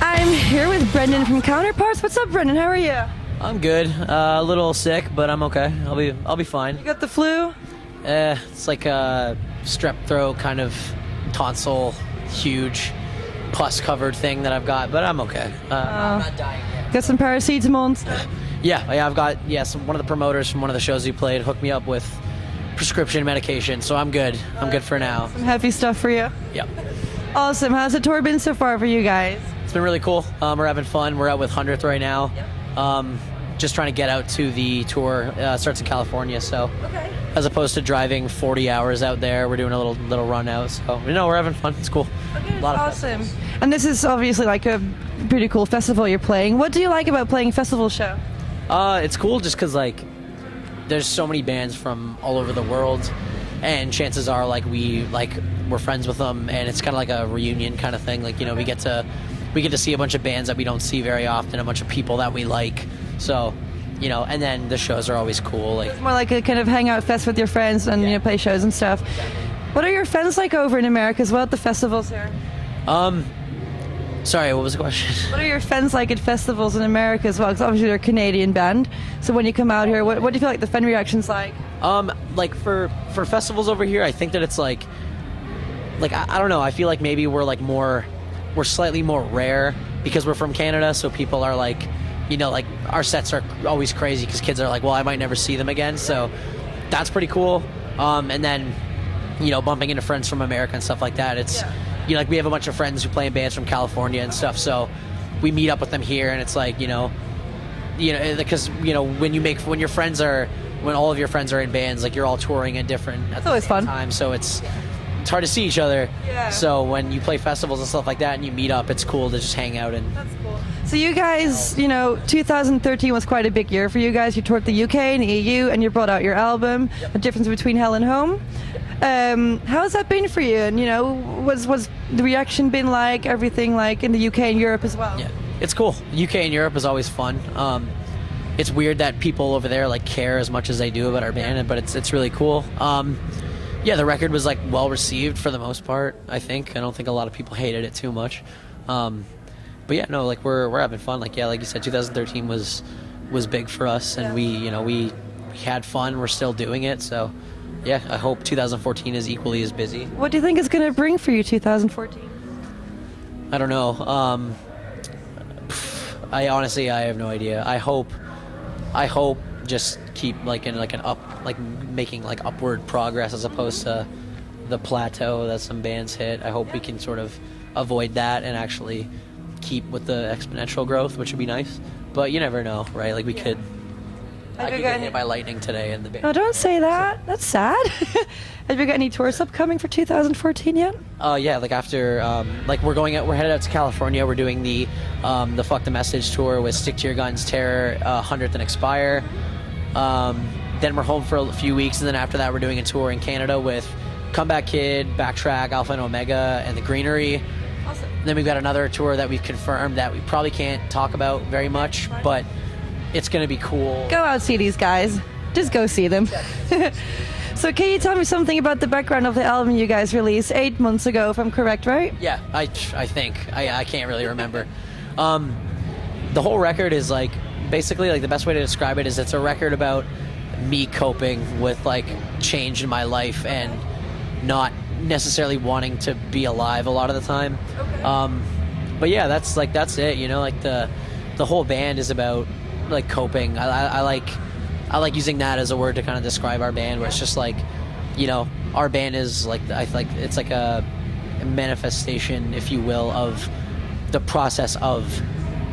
I'm here with Brendan from Counterparts. What's up, Brendan? How are you? I'm good. A little sick, but I'm okay. I'll be fine. You got the flu? It's like a strep throat kind of tonsil, huge pus-covered thing that I've got, but I'm okay. I'm not dying yet. Got some paracetamol and stuff? Yeah, I've got one of the promoters from one of the shows we played hooked me up with prescription medication, so I'm good. I'm good for now. Some heavy stuff for you? Yep. Awesome. How's the tour been so far for you guys? It's been really cool. We're having fun. We're out with 100th right now. Yep. Just trying to get out to the tour. Starts in California, so Okay. as opposed to driving 40 hours out there, we're doing a little run out. So we're having fun. It's cool. Okay, A lot of fun. awesome. And this is obviously like a pretty cool festival you're playing. What do you like about playing a festival show? It's cool just because like there's so many bands from all over the world, and chances are we're friends with them, and it's kind of like a reunion kind of thing. Like we get to see a bunch of bands that we don't see very often, a bunch of people that we like. So, and then the shows are always cool. Like More like a kind of hangout fest with your friends and play shows and stuff. What are your friends like over in America as well at the festivals here? Sorry, what was the question? What are your friends like at festivals in America as well? Because obviously they're a Canadian band. So when you come out here, what do you feel like the fan reaction's like? Like for festivals over here, I think that it's like I don't know. I feel like maybe we're slightly more rare because we're from Canada, so people are like, like our sets are always crazy because kids are like, well, I might never see them again. So that's pretty cool. And then, bumping into friends from America and stuff like that. It's, like we have a bunch of friends who play in bands from California and stuff. So we meet up with them here, and it's like, because when all of your friends are in bands, like you're all touring at That's always fun. time. So it's hard to see each other. Yeah. So when you play festivals and stuff like that and you meet up, it's cool to just hang out. And That's cool. So you guys, 2013 was quite a big year for you guys. You toured the UK and the EU, and you brought out your album, The Difference Between Hell and Home. How has that been for you? And, was the reaction been like everything like in the UK and Europe as well? yeah, it's cool. UK and Europe is always fun. It's weird that people over there like care as much as they do about our band, but it's really cool. Yeah, the record was like well received for the most part. I think I don't think a lot of people hated it too much. But yeah, no, like we're having fun. Like like you said, 2013 was big for us, and we had fun. We're still doing it, so yeah. I hope 2014 is equally as busy. What do you think it's going to bring for you, 2014? I don't know. I honestly have no idea. I hope just keep making upward progress as opposed to the plateau that some bands hit. I hope we can sort of avoid that and actually keep with the exponential growth, which would be nice. But you never know, right? Like I could get hit by lightning today in the band. No, don't say that. That's sad. Have you got any tours upcoming for 2014 yet? Yeah, like after we're headed out to California. We're doing the Fuck the Message tour with Stick to Your Guns, Terror, 100th and Expire. Then we're home for a few weeks, and then after that we're doing a tour in Canada with Comeback Kid, Backtrack, Alpha and Omega, and The Greenery. Awesome. Then we've got another tour that we've confirmed that we probably can't talk about very much, but it's going to be cool. Go out, see these guys. Just go see them. So can you tell me something about the background of the album you guys released 8 months ago, if I'm correct, right? Yeah, I think. I can't really remember. The whole record is like, basically like the best way to describe it is it's a record about me coping with like change in my life and not necessarily wanting to be alive a lot of the time. Okay. But yeah, that's it. Like the whole band is about like coping. I like using that as a word to kind of describe our band, where it's just like, our band is like, I feel like it's like a manifestation, if you will, of the process of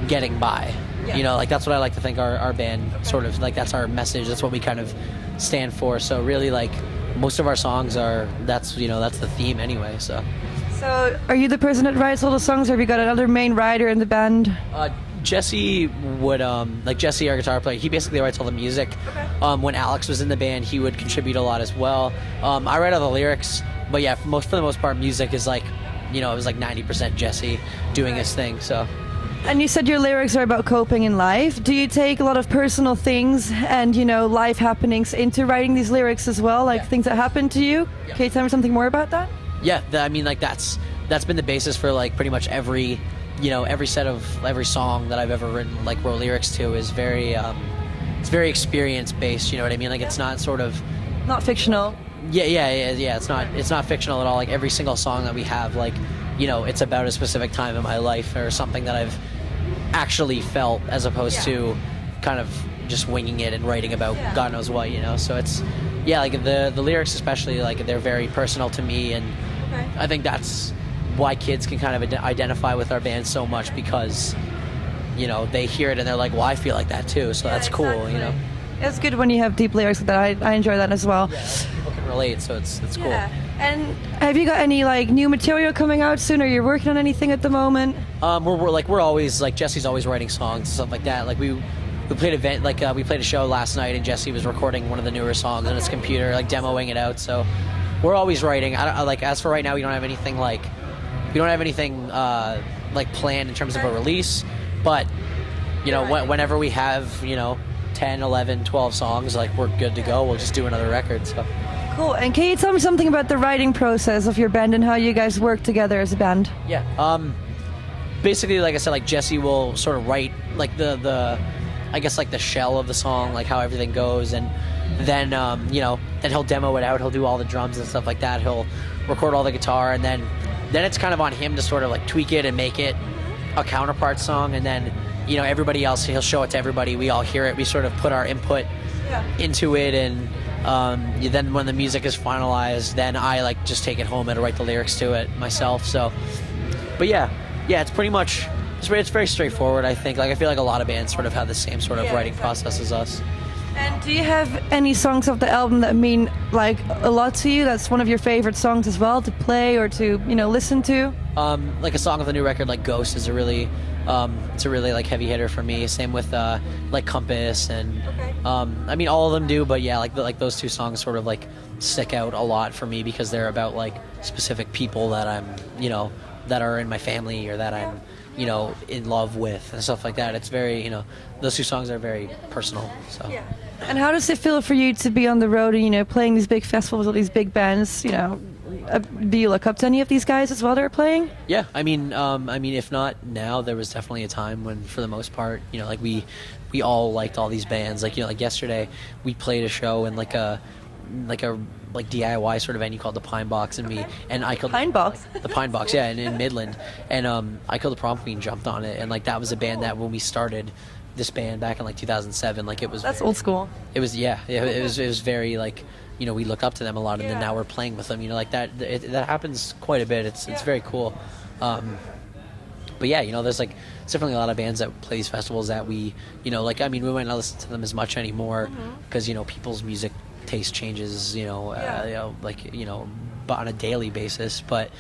getting by. Yeah. Like that's what I like to think our band sort of like, that's our message. That's what we kind of stand for. So really, like most of our songs are, that's the theme anyway. So are you the person that writes all the songs, or have you got another main writer in the band? Jesse would Jesse, our guitar player, he basically writes all the music. Okay. When Alex was in the band, he would contribute a lot as well. I write all the lyrics, but yeah, for the most part, music is like, it was like 90% Jesse doing his thing. So. And you said your lyrics are about coping in life. Do you take a lot of personal things and, life happenings into writing these lyrics as well, like things that happened to you? Yeah. Can you tell me something more about that? Yeah, that's that's been the basis for like pretty much every every song that I've ever written, like wrote lyrics to, is very it's very experience based. You know what I mean? Like it's not sort of Not fictional. yeah. It's not fictional at all. Like every single song that we have, like it's about a specific time in my life or something that I've actually felt, as opposed to kind of just winging it and writing about God knows what. So it's like the lyrics especially, like they're very personal to me, and I think that's why kids can kind of identify with our band so much, because they hear it and they're like, well, I feel like that too, so that's cool. Exactly. It's good when you have deep lyrics like that. I enjoy that as well. Yeah, people can relate, so it's cool. And have you got any like new material coming out soon? Are you working on anything at the moment? We're always like, Jesse's always writing songs and stuff like that. Like we played we played a show last night, and Jesse was recording one of the newer songs on his computer, like demoing it out. So we're always writing. Like as for right now, we don't have anything like planned in terms of a release, but whenever we have 10, 11, 12 songs, like we're good to go. We'll just do another record. So cool. And can you tell me something about the writing process of your band and how you guys work together as a band? Yeah. Basically, like I said, like Jesse will sort of write like the I guess like the shell of the song, like how everything goes, and then then he'll demo it out. He'll do all the drums and stuff like that. He'll record all the guitar, and then it's kind of on him to sort of like tweak it and make it a Counterparts song, and then everybody else, he'll show it to everybody. We all hear it. We sort of put our input into it, and then when the music is finalized, then I like just take it home and write the lyrics to it myself. So, but it's pretty much it's very straightforward. I think I feel like a lot of bands sort of have the same sort of writing process as us. And do you have any songs of the album that mean like a lot to you? That's one of your favorite songs as well to play or to listen to? Like a song of the new record, like Ghost, is a really like heavy hitter for me. Same with like Compass, and I mean all of them do, but like those two songs sort of like stick out a lot for me because they're about like specific people that I'm that are in my family or that I'm in love with and stuff like that. It's very those two songs are very personal. So. Yeah. And how does it feel for you to be on the road and playing these big festivals with these big bands? Do you look up to any of these guys as well that are playing? Yeah, I mean, if not now, there was definitely a time when, for the most part, like we all liked all these bands. Like like yesterday, we played a show in like a DIY sort of venue called the Pine Box, and I killed Pine Box. The Pine Box, yeah, in Midland, and I Killed the Prom Queen jumped on it, and like that was a band that when we started this band back in like 2007, like it was that's old school. It was it was very like we look up to them a lot, and then now we're playing with them. Like that that happens quite a bit. It's very cool. But there's like it's definitely a lot of bands that play these festivals that we we might not listen to them as much anymore because people's music taste changes but on a daily basis. But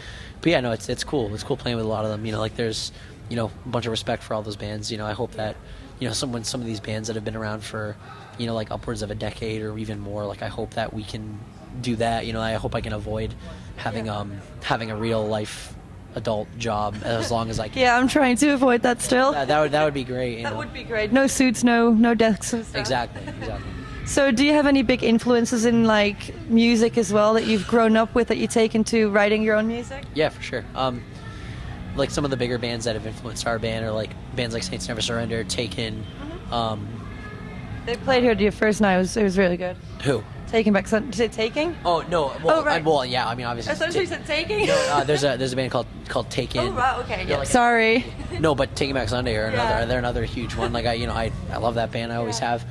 no, it's cool. It's cool playing with a lot of them. Like there's a bunch of respect for all those bands. I hope that some of these bands that have been around for like upwards of a decade or even more, like I hope that we can do that. I hope I can avoid having having a real life adult job as long as I can. Yeah, I'm trying to avoid that still. That would be great. That would be great. No suits, no desks and stuff. Exactly. So do you have any big influences in like music as well that you've grown up with that you take into writing your own music? Yeah, for sure. Like some of the bigger bands that have influenced our band are like bands like Saints Never Surrender, Taken. They played here the first night. It was really good. Who? Taking Back Sunday. Did you say Taking? Oh no. Well, right. Yeah. I mean, obviously. I thought you said Taking. There's a band called Taken. Oh wow. Okay. Yeah. Sorry. No, but Taking Back Sunday are they're another huge one. Like I love that band. I always have.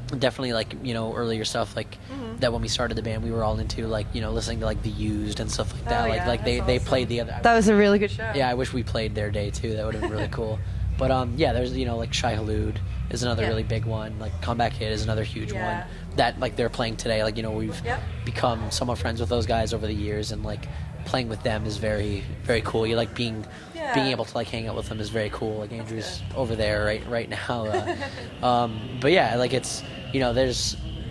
Definitely like earlier stuff like that when we started the band we were all into like listening to like The Used and stuff like that. They played the other. That was a really good show. Yeah, I wish we played their day too. That would have been really cool. But there's like Shai Hulud is another really big one. Like Comeback Kid is another huge one that like they're playing today. Like we've become somewhat friends with those guys over the years, and like playing with them is very very cool. You like being able to like hang out with them is very cool. Like Andrew's over there right now. But yeah, like it's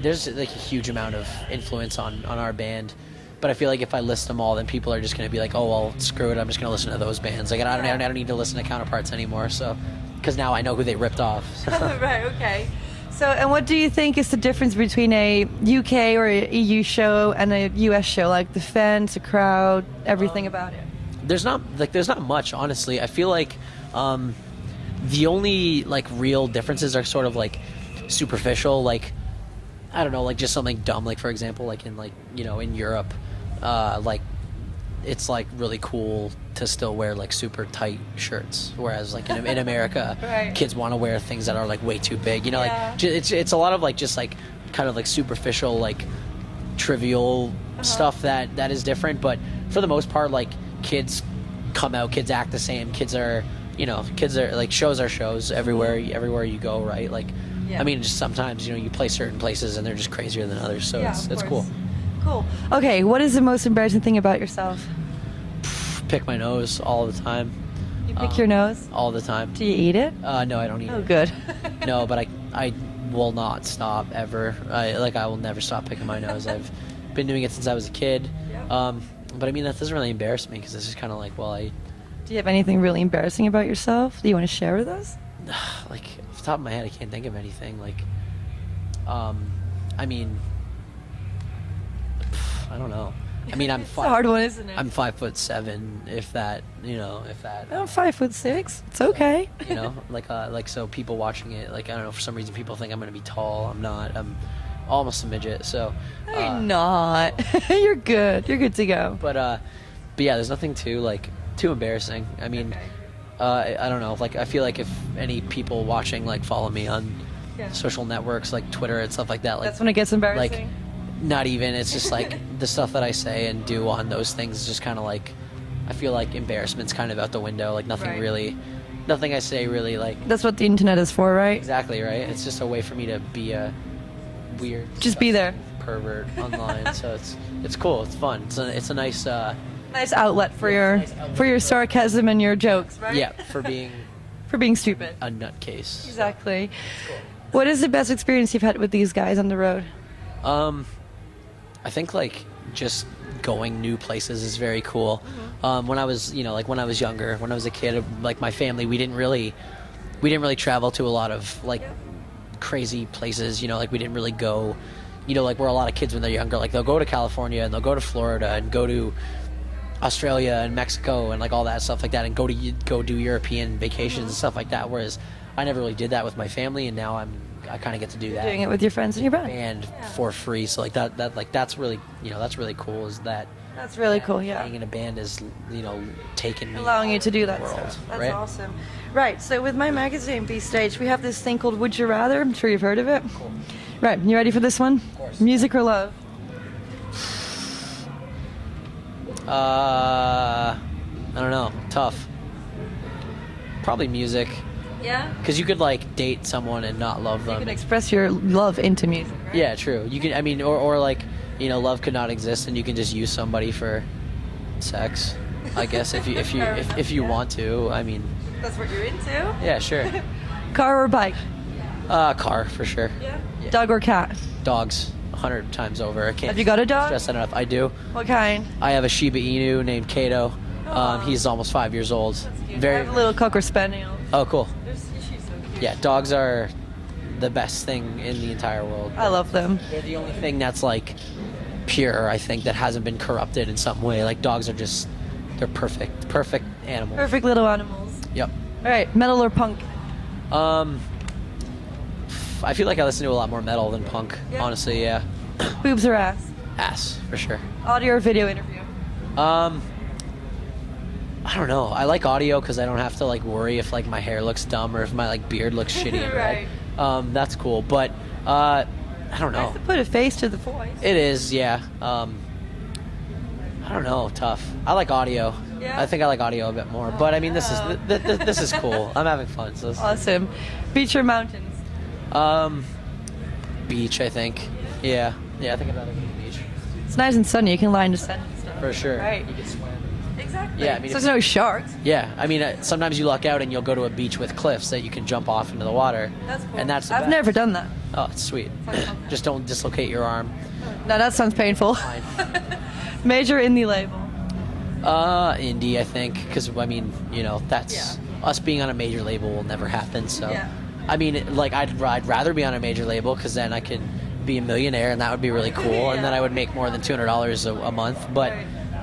there's like a huge amount of influence on our band. But I feel like if I list them all, then people are just going to be like, oh, well, screw it. I'm just going to listen to those bands. Like, I don't need to listen to Counterparts anymore. So, because now I know who they ripped off. So. Right. Okay. So, and what do you think is the difference between a UK or a EU show and a US show? Like the fans, the crowd, everything about it. There's not much, honestly. I feel like the only like real differences are sort of like superficial. Like, I don't know, like just something dumb. Like, for example, like in in Europe, like it's like really cool to still wear like super tight shirts, whereas like in America, Right. kids want to wear things that are like way too big. Yeah. Like it's a lot of like just like kind of like superficial, like trivial stuff that is different. But for the most part, like kids come out, kids act the same. Kids are like shows are shows everywhere you go, right? Like, Yeah. I mean, just sometimes you play certain places and they're just crazier than others, so Yeah, it's of cool. course. Cool. Okay, what is the most embarrassing thing about yourself? Pick my nose all the time. You pick your nose? All the time. Do you eat it? No, I don't eat Oh, it. good. No, but I will not stop ever. I will never stop picking my nose. I've been doing it since I was a kid. Yeah. But I mean, that doesn't really embarrass me because it's just kind of like, well, Do you have anything really embarrassing about yourself that you want to share with us? like off the top of my head, I can't think of anything. Like, I mean, I don't know. I mean, It's a hard one, isn't it? I'm 5'7", if that. I'm 5'6". It's okay. Like so people watching it, like, I don't know, for some reason people think I'm gonna be tall. I'm not. I'm almost a midget. So. You're not. You're good. You're good to go. But yeah, there's nothing too embarrassing. I mean, I don't know. Like, I feel like if any people watching like follow me on social networks like Twitter and stuff like that, like That's when it gets embarrassing. like not even. It's just like the stuff that I say and do on those things is just kind of like, I feel like embarrassment's kind of out the window. Like nothing I say really like. That's what the internet is for, right? Exactly right. It's just a way for me to be a weird. Just be there. Pervert online. So it's cool. It's fun. It's a nice. Nice outlet for your sarcasm and your jokes, right? Yeah, for being stupid. a nutcase. Exactly. What is the best experience you've had with these guys on the road? I think like just going new places is very cool. When I was when I was younger, when I was a kid, like my family, we didn't really travel to a lot of like crazy places. Like we didn't really go. Like where a lot of kids when they're younger, like they'll go to California and they'll go to Florida and go to Australia and Mexico and like all that stuff like that, and go do European vacations and stuff like that. Whereas I never really did that with my family, and now I kind of get to do that. Doing it with your friends and your band. And for free, so like that's really that's really cool. Is that That's really cool. Yeah. playing in a band is taking me Allowing you to do that world, stuff. That's right? awesome. Right. So with my magazine, B Stage, we have this thing called Would You Rather. I'm sure you've heard of it. Cool. Right. You ready for this one? Of course. Music or love? I don't know. Tough. Probably music, Yeah. because you could like date someone and not love You them. can express your love into music. Right? Yeah, true. You can. I mean, or like love could not exist, and you can just use somebody for sex. I guess if you want to. I mean, That's what you're into. yeah, sure. Car or bike? Car for sure. Yeah. Yeah. Dog or cat? Dogs, 100 times over. I can't. Have you got a dog? Stress that enough. I do. What kind? I have a Shiba Inu named Kato. Aw. He's almost 5 years old. I Very. have a little cocker spaniel. Oh, cool. She's so cute. Yeah, dogs are the best thing in the entire world. I love them. They're the only thing that's like pure, I think, that hasn't been corrupted in some way. Like dogs are just, they're perfect animals. Perfect little animals. Yep. All right, metal or punk? I feel like I listen to a lot more metal than punk. Yeah. Honestly, yeah. Boobs or ass? Ass for sure. Audio or video interview? I don't know. I like audio because I don't have to like worry if like my hair looks dumb or if my like beard looks shitty and red. That's cool. But I don't know. Nice to put a face to the voice. It is, yeah. I don't know. Tough. I like audio. Yeah? I think I like audio a bit more. But I mean, this is this is cool. I'm having fun. So Awesome. Beach or mountains? beach, I think. Yeah. I think I'd rather go to the beach It's nice and sunny. You can lie in the sun and stuff. for sure. Right. You can swim. Exactly. Yeah, I mean, so if- there's no sharks. Yeah, I mean, sometimes you luck out and you'll go to a beach with cliffs that you can jump off into the water. That's cool. And that's the I've best. never done that. Oh, it's sweet. Just don't dislocate your arm. No, that sounds painful. Fine. Major indie label. Indie, I think, because I mean, that's us being on a major label will never happen. So, Yeah. I mean, like I'd rather be on a major label because then I could be a millionaire and that would be really cool, and then I would make more than $200 a month. But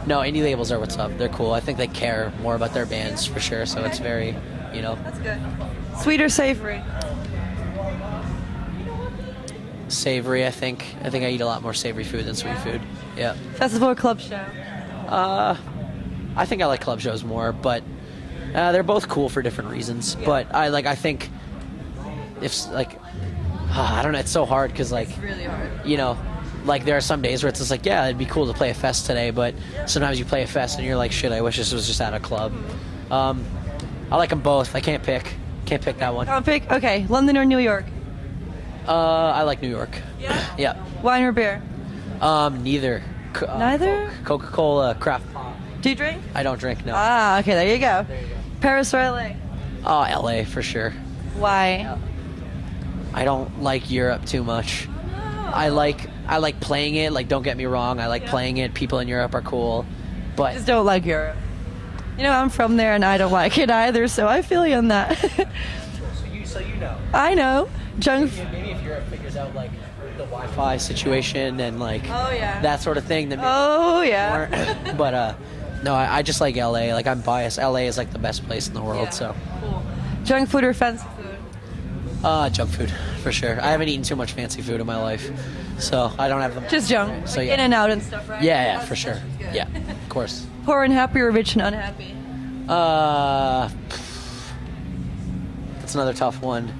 no, indie labels are what's up. They're cool. I think they care more about their bands for sure. So it's very, you know. That's good. Sweet or savory? Savory, I think. I think I eat a lot more savory food than sweet food. Yeah. Festival or club show? I think I like club shows more, but they're both cool for different reasons. But I think if like I don't know, it's so hard because like It's really hard. you know, like there are some days where it's just like, yeah, it'd be cool to play a fest today, but sometimes you play a fest and you're like, shit, I wish this was just at a club. I like them both. I can't pick that one. Can't pick? Okay, London or New York? I like New York. Yeah? Yeah. Wine or beer? Neither. Neither? Coca-Cola, craft pop. Do you drink? I don't drink, no. Ah, okay, there you go. Paris or LA? Oh, LA for sure. Why? I don't like Europe too much. I like playing it. Like, don't get me wrong. I like playing it. People in Europe are cool, but Just don't like Europe. You know, I'm from there and I don't like it either, so I feel you on that. so you know. I know. Junk. Maybe if Europe figures out like the Wi-Fi situation and like that sort of thing, then maybe Oh, yeah. more. But no, I just like LA. Like I'm biased. LA is like the best place in the world. Yeah. So Cool. Junk food or fancy food? junk food for sure. I haven't eaten too much fancy food in my life, so I don't have them. Just junk. So, Like yeah. In and out and stuff, right? Yeah, for sure. Yeah, of course. Poor and happy or rich and unhappy? That's another tough one.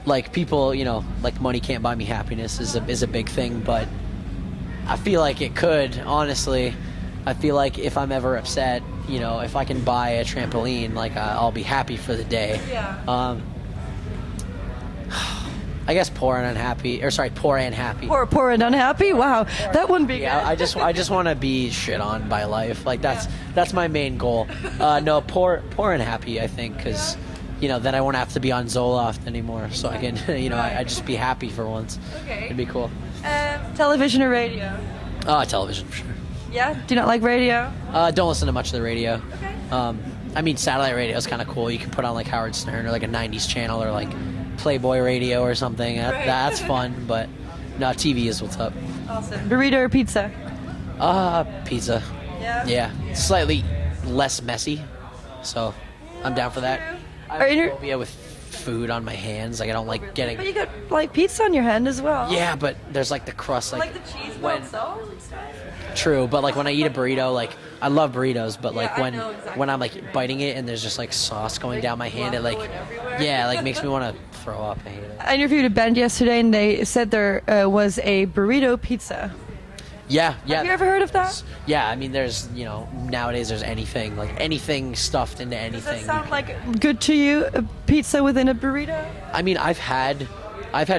Like people, you know, like money can't buy me happiness is a big thing, but I feel like it could. Honestly, I feel like if I'm ever upset, you know, if I can buy a trampoline, like I'll be happy for the day. Yeah. I guess poor and unhappy, or sorry, poor and happy. Poor and unhappy? Wow, that wouldn't be Yeah, good. I just want to be shit on by life. Like that's my main goal. No, poor and happy. I think because you know then I won't have to be on Zoloft anymore, so I can you know I just be happy for once. Okay. It'd be cool. Television or radio? Television for sure. Yeah? Do you not like radio? Don't listen to much of the radio. Okay. I mean, satellite radio is kind of cool. You can put on like Howard Stern or like a '90s channel or like Playboy Radio or something. That's fun. But no, TV is what's up. Awesome. Burrito or pizza? Pizza. Yeah. Yeah, slightly less messy, so I'm down for that. I Are you- have a phobia with food on my hands. Like I don't like getting. But you got like pizza on your hand as well. Yeah, but there's like the crust. Like the cheese when salt and stuff. true, but like when I eat a burrito, like I love burritos, but like Yeah, I when know exactly. when I'm like biting it and there's just like sauce going down my hand, it like going everywhere. like makes me want to throw up. I hate it. I interviewed a band yesterday and they said there was a burrito pizza. Yeah. Have you ever heard of that? Yeah, I mean, there's nowadays there's anything like anything stuffed into Does anything. that sound like good to you? A pizza within a burrito? I mean, I've had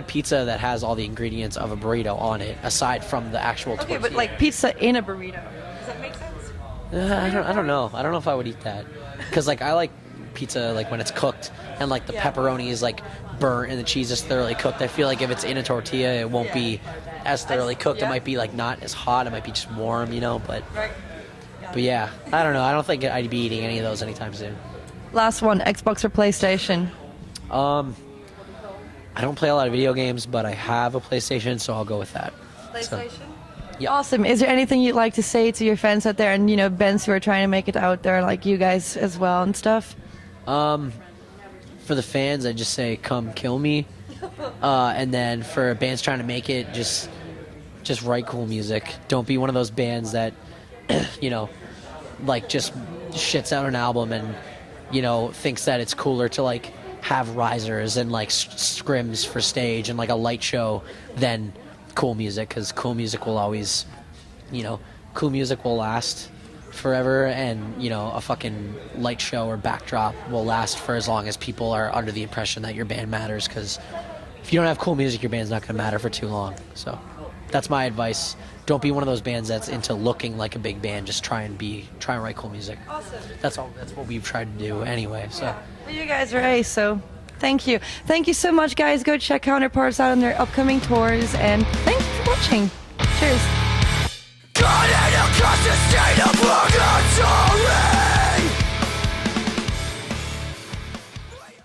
pizza that has all the ingredients of a burrito on it, aside from the actual Okay, tortilla. but like pizza in a burrito. Does that make sense? I don't know. I don't know if I would eat that, because like I like pizza like when it's cooked and like the pepperoni is like burnt and the cheese is thoroughly cooked. I feel like if it's in a tortilla, it won't be as thoroughly cooked. It might be like not as hot. It might be just warm, But Right. but yeah, I don't know. I don't think I'd be eating any of those anytime soon. Last one, Xbox or PlayStation? I don't play a lot of video games, but I have a PlayStation, so I'll go with that. PlayStation? Yeah. Awesome. Is there anything you'd like to say to your fans out there and, bands who are trying to make it out there like you guys as well and stuff? For the fans, I just say come kill me, and then for bands trying to make it, just write cool music. Don't be one of those bands that like just shits out an album and thinks that it's cooler to like have risers and like scrims for stage and like a light show than cool music, because cool music will always cool music will last forever, and a fucking light show or backdrop will last for as long as people are under the impression that your band matters, because if you don't have cool music, your band's not going to matter for too long. So that's my advice. Don't be one of those bands that's into looking like a big band. Just try and write cool music. Awesome. That's what we've tried to do anyway. So Well, you guys are ace, so thank you. Thank you so much, guys. Go check Counterparts out on their upcoming tours, and thanks for watching. Cheers. God in a constant state of purgatory.